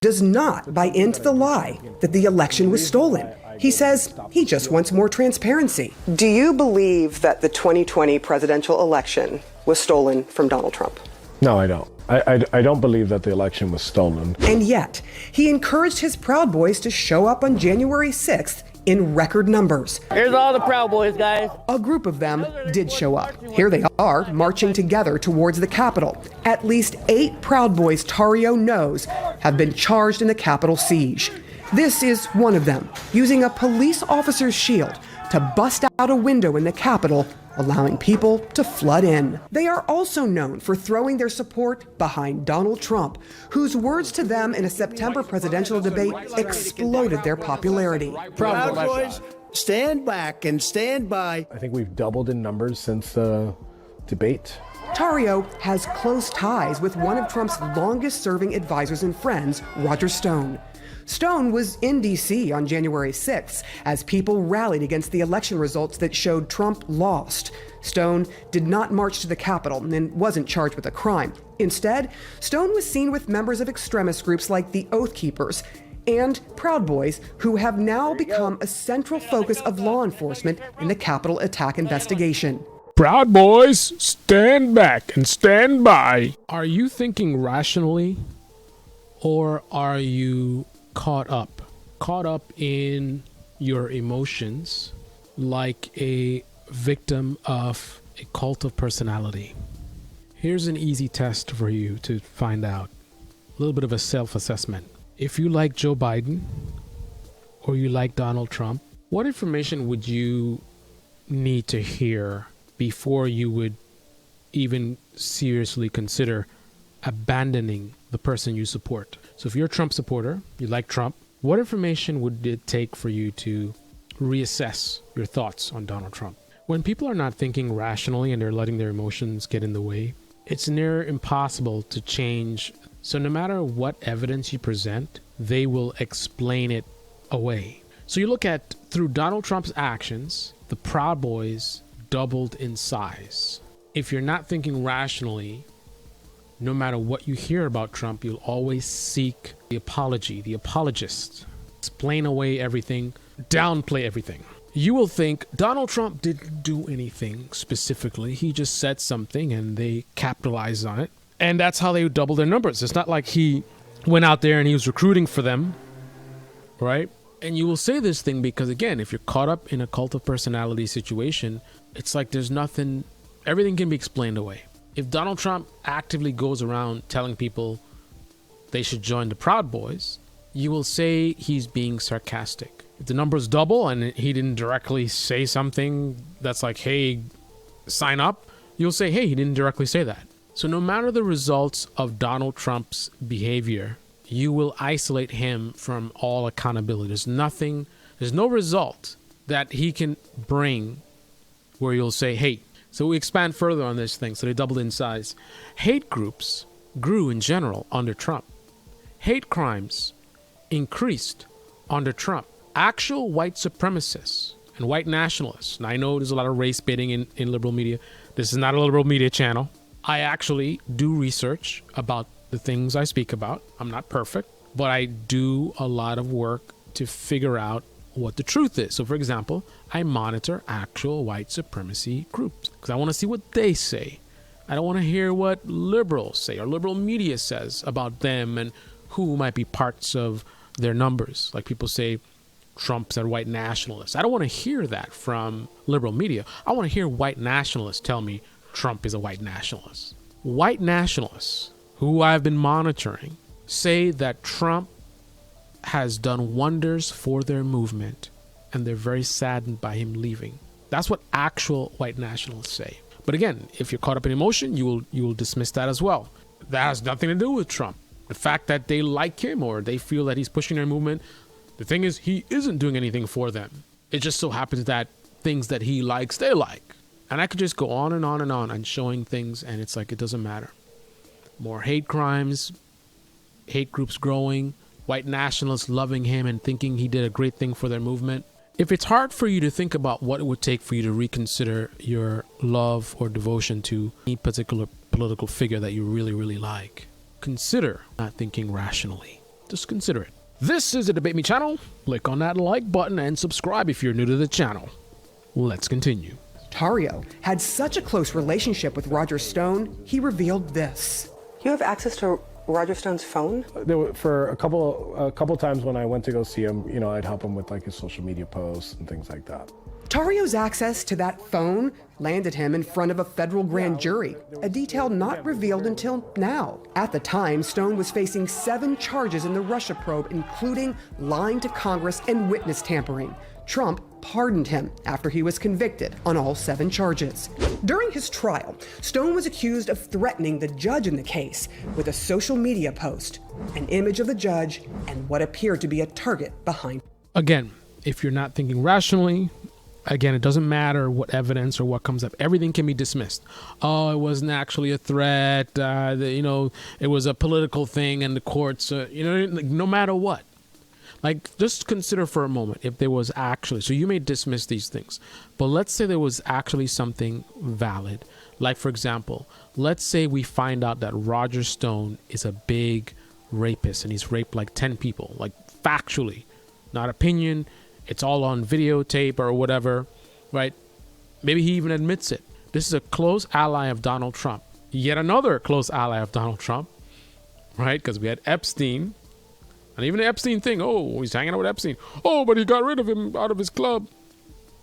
does not buy into the lie that the election was stolen. He says he just wants more transparency. Do you believe that the 2020 presidential election was stolen from Donald Trump? No, I don't. I don't believe that the election was stolen. And yet, he encouraged his Proud Boys to show up on January 6th in record numbers. Here's all the Proud Boys, guys. A group of them did show up. Here they are, marching together towards the Capitol. At least 8 Proud Boys Tario knows have been charged in the Capitol siege. This is one of them, using a police officer's shield to bust out a window in the Capitol, allowing people to flood in. They are also known for throwing their support behind Donald Trump, whose words to them in a September presidential debate exploded their popularity. Proud Boys, stand back and stand by. I think we've doubled in numbers since the debate. Tario has close ties with one of Trump's longest-serving advisors and friends, Roger Stone. Stone was in D.C. on January 6th as people rallied against the election results that showed Trump lost. Stone did not march to the Capitol and wasn't charged with a crime. Instead, Stone was seen with members of extremist groups like the Oath Keepers and Proud Boys, who have now become a central focus of law enforcement in the Capitol attack investigation. Proud Boys, stand back and stand by. Are you thinking rationally, or are you caught up in your emotions like a victim of a cult of personality? Here's an easy test for you to find out. A little bit of a self-assessment. If you like Joe Biden or you like Donald Trump, what information would you need to hear before you would even seriously consider abandoning the person you support? So if you're a Trump supporter, you like Trump, what information would it take for you to reassess your thoughts on Donald Trump? When people are not thinking rationally and they're letting their emotions get in the way, it's near impossible to change. So no matter what evidence you present, they will explain it away. So you look at, through Donald Trump's actions, the Proud Boys doubled in size. If you're not thinking rationally, no matter what you hear about Trump, you'll always seek the apology, the apologist. Explain away everything, downplay everything. You will think Donald Trump didn't do anything specifically. He just said something and they capitalized on it. And that's how they double their numbers. It's not like he went out there and he was recruiting for them, right? And you will say this thing because, again, if you're caught up in a cult of personality situation, it's like there's nothing, everything can be explained away. If Donald Trump actively goes around telling people they should join the Proud Boys, you will say he's being sarcastic. If the numbers double and he didn't directly say something that's like, hey, sign up, you'll say, hey, he didn't directly say that. So no matter the results of Donald Trump's behavior, you will isolate him from all accountability. There's no result that he can bring where you'll say, hey. So we expand further on this thing. So they doubled in size. Hate groups grew in general under Trump. Hate crimes increased under Trump. Actual white supremacists and white nationalists. And I know there's a lot of race baiting in liberal media. This is not a liberal media channel. I actually do research about the things I speak about. I'm not perfect, but I do a lot of work to figure out what the truth is. So, for example, I monitor actual white supremacy groups because I want to see what they say. I don't want to hear what liberals say or liberal media says about them and who might be parts of their numbers. Like people say Trump's a white nationalist. I don't want to hear that from liberal media. I want to hear white nationalists tell me Trump is a white nationalist. White nationalists who I've been monitoring say that Trump has done wonders for their movement and they're very saddened by him leaving. That's what actual white nationalists say. But again, if you're caught up in emotion, you will dismiss that as well. That has nothing to do with Trump. The fact that they like him or they feel that he's pushing their movement, the thing is he isn't doing anything for them. It just so happens that things that he likes, they like. And I could just go on and on and on and showing things, and it's like it doesn't matter. More hate crimes, hate groups growing, white nationalists loving him and thinking he did a great thing for their movement. If it's hard for you to think about what it would take for you to reconsider your love or devotion to any particular political figure that you really, really like, consider not thinking rationally. Just consider it. This is a Debate Me channel. Click on that like button and subscribe if you're new to the channel. Let's continue. Tario had such a close relationship with Roger Stone, he revealed this. You have access to Roger Stone's phone? For a couple times when I went to go see him, you know, I'd help him with like his social media posts and things like that. Tario's access to that phone landed him in front of a federal grand jury, a detail not revealed until now. At the time, Stone was facing 7 charges in the Russia probe, including lying to Congress and witness tampering. Trump pardoned him after he was convicted on all 7 charges. During his trial, Stone was accused of threatening the judge in the case with a social media post, an image of the judge, and what appeared to be a target behind. Again, if you're not thinking rationally, again, it doesn't matter what evidence or what comes up. Everything can be dismissed. Oh, it wasn't actually a threat. It was a political thing and the courts, no matter what. Like, just consider for a moment if there was actually, so you may dismiss these things, but let's say there was actually something valid. Like, for example, let's say we find out that Roger Stone is a big rapist and he's raped like 10 people, like factually, not opinion. It's all on videotape or whatever, right? Maybe he even admits it. This is a close ally of Donald Trump. Yet another close ally of Donald Trump, right? Because we had Epstein. And even the Epstein thing, oh, he's hanging out with Epstein. Oh, but he got rid of him out of his club.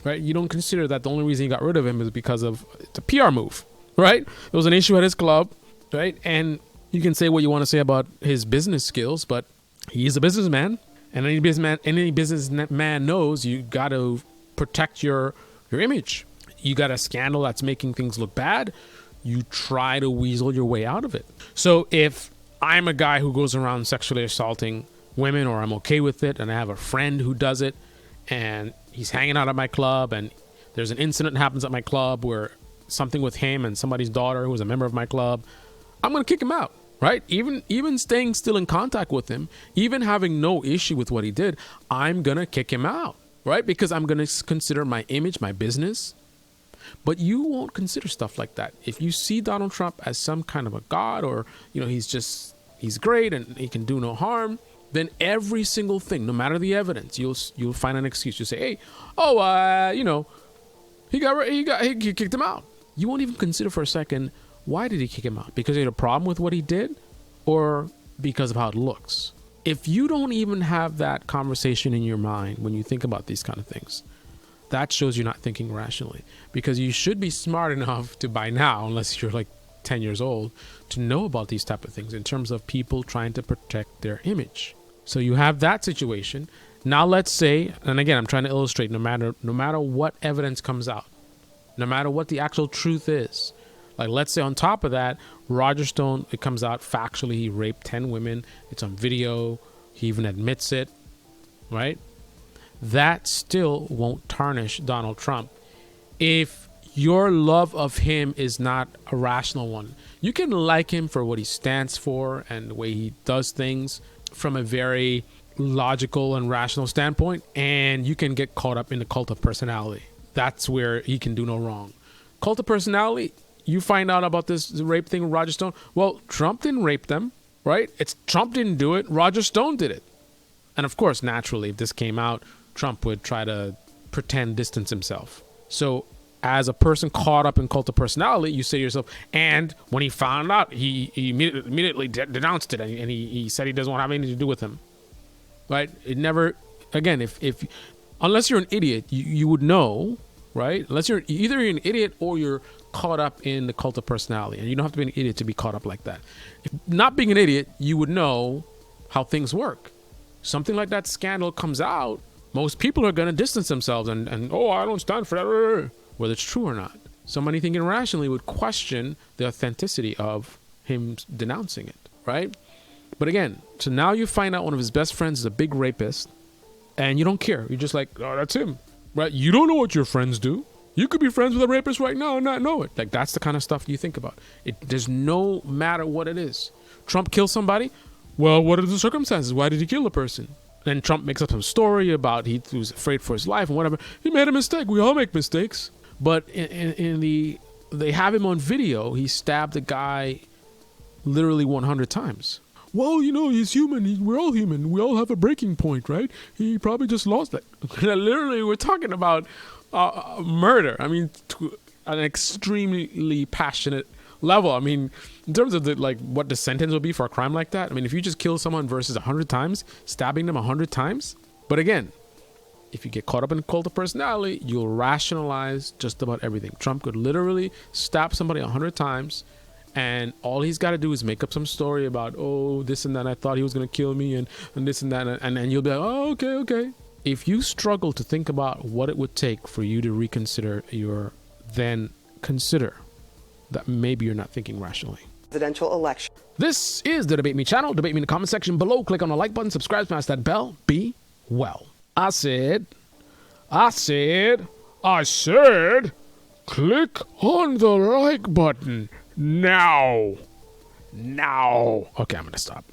Right? You don't consider that the only reason he got rid of him is because of it's a PR move, right? There was an issue at his club, right? And you can say what you want to say about his business skills, but he's a businessman. And any businessman knows you got to protect your image. You got a scandal that's making things look bad. You try to weasel your way out of it. So if I'm a guy who goes around sexually assaulting women, or I'm okay with it, and I have a friend who does it, and he's hanging out at my club, and there's an incident that happens at my club where something with him and somebody's daughter who was a member of my club, I'm going to kick him out, right? Even staying still in contact with him, even having no issue with what he did, I'm going to kick him out, right? Because I'm going to consider my image, my business. But you won't consider stuff like that. If you see Donald Trump as some kind of a god, or, he's great and he can do no harm, then every single thing, no matter the evidence, you'll find an excuse. You'll say, hey, he kicked him out. You won't even consider for a second, why did he kick him out? Because he had a problem with what he did, or because of how it looks? If you don't even have that conversation in your mind when you think about these kind of things, that shows you're not thinking rationally, because you should be smart enough to, by now, unless you're like 10 years old, to know about these type of things in terms of people trying to protect their image. So you have that situation. Now let's say, and again, I'm trying to illustrate, no matter what evidence comes out, no matter what the actual truth is, like let's say on top of that, Roger Stone, it comes out factually, he raped 10 women. It's on video. He even admits it, right? That still won't tarnish Donald Trump if your love of him is not a rational one. You can like him for what he stands for and the way he does things from a very logical and rational standpoint, and you can get caught up in the cult of personality. That's where he can do no wrong. Cult of personality, you find out about this rape thing with Roger Stone. Well, Trump didn't rape them, right? Trump didn't do it. Roger Stone did it. And of course, naturally, if this came out, Trump would try to pretend distance himself. So as a person caught up in cult of personality, you say to yourself, and when he found out, he immediately denounced it, and he said he doesn't want to have anything to do with him, right? It never, again, if unless you're an idiot, you would know, right? Unless you're either an idiot or you're caught up in the cult of personality, and you don't have to be an idiot to be caught up like that. If not being an idiot, you would know how things work. Something like that scandal comes out, most people are going to distance themselves and I don't stand for that, whether it's true or not. Somebody thinking rationally would question the authenticity of him denouncing it, right? But again, so now you find out one of his best friends is a big rapist, and you don't care. You're just like, oh, that's him, right? You don't know what your friends do. You could be friends with a rapist right now and not know it. Like, that's the kind of stuff you think about. There's no matter what it is. Trump kills somebody. Well, what are the circumstances? Why did he kill the person? Then Trump makes up some story about he was afraid for his life and whatever. He made a mistake. We all make mistakes. But they have him on video. He stabbed a guy literally 100 times. well, he's human. We're all human. We all have a breaking point, right? He probably just lost it. Literally, we're talking about murder. I mean, to an extremely passionate level. I mean, in terms of what the sentence would be for a crime like that. I mean, if you just kill someone versus 100 times, stabbing them 100 times. But again, if you get caught up in a cult of personality, you'll rationalize just about everything. Trump could literally stab somebody 100 times, and all he's got to do is make up some story about, oh, this and that, I thought he was going to kill me, and this and that, and then you'll be like, oh, okay. If you struggle to think about what it would take for you to reconsider then consider that maybe you're not thinking rationally. Presidential election. This is the Debate Me channel. Debate me in the comment section below. Click on the like button, subscribe, smash that bell. Be well. I said, click on the like button now. Okay, I'm going to stop.